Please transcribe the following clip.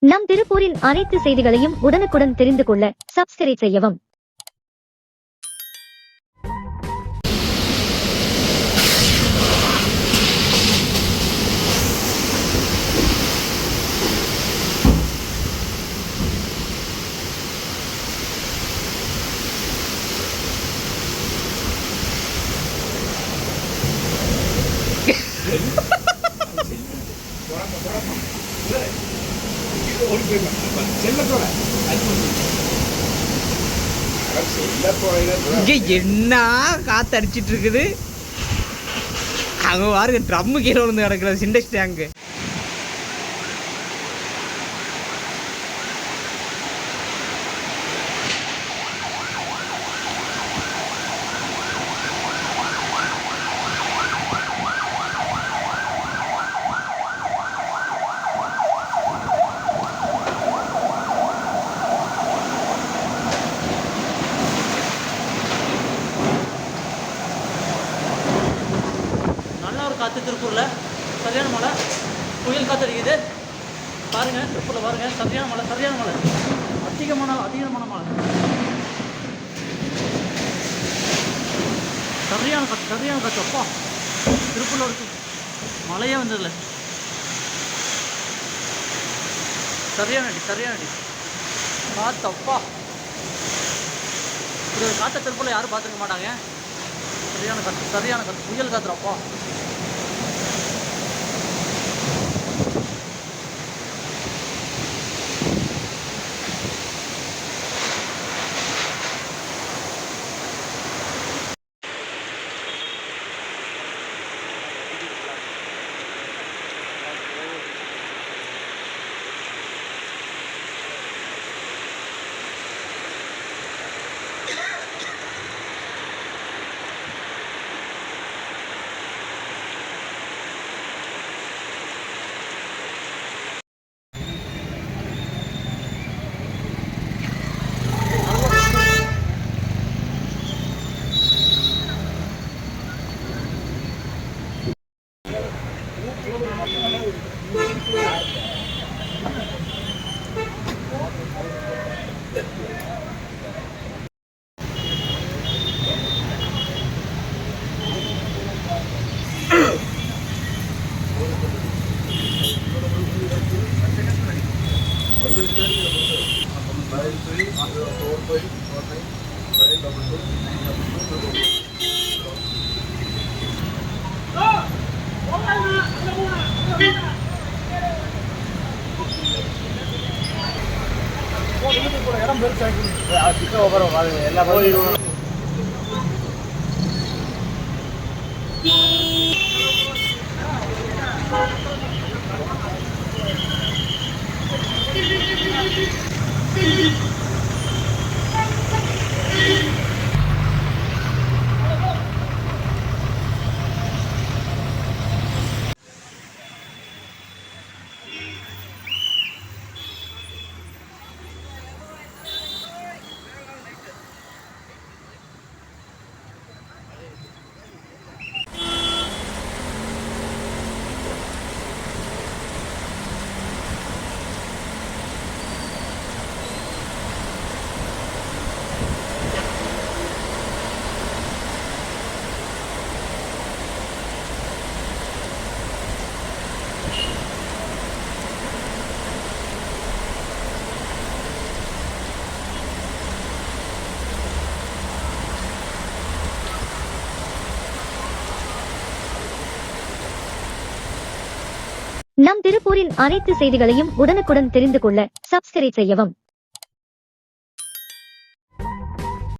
நம் திருப்பூரின் அனைத்து செய்திகளையும் உடனுக்குடன் தெரிந்து கொள்ள சப்ஸ்கிரைப் செய்யவும். என்ன காத்து அடிச்சிட்டு இருக்குது. அங்க பாருங்க ட்ரம் கீழே விழுந்து கிடக்குறது சிண்டெக்ஸ் டேங்க். காற்று திருப்பூரில் சரியான மழை, புயல் காற்று அடிக்குது பாருங்கள். திருப்பூரில் பாருங்கள், சரியான மழை அதிகமான மழை, சரியான காற்று அப்பா. திருப்பூரில் இருக்கு மழையே வந்ததில்லை. சரியான அடி காற்று அப்பா. இப்படி ஒரு காற்றை திருப்பூரில் யாரும் பார்த்துருக்க மாட்டாங்க. சரியான காற்று புயல் காற்று அப்பா. இடம் பெருசா எல்லா நம் திருப்பூரின் அனைத்து செய்திகளையும் உடனுக்குடன் தெரிந்து கொள்ள சப்ஸ்கிரைப் செய்யவும்.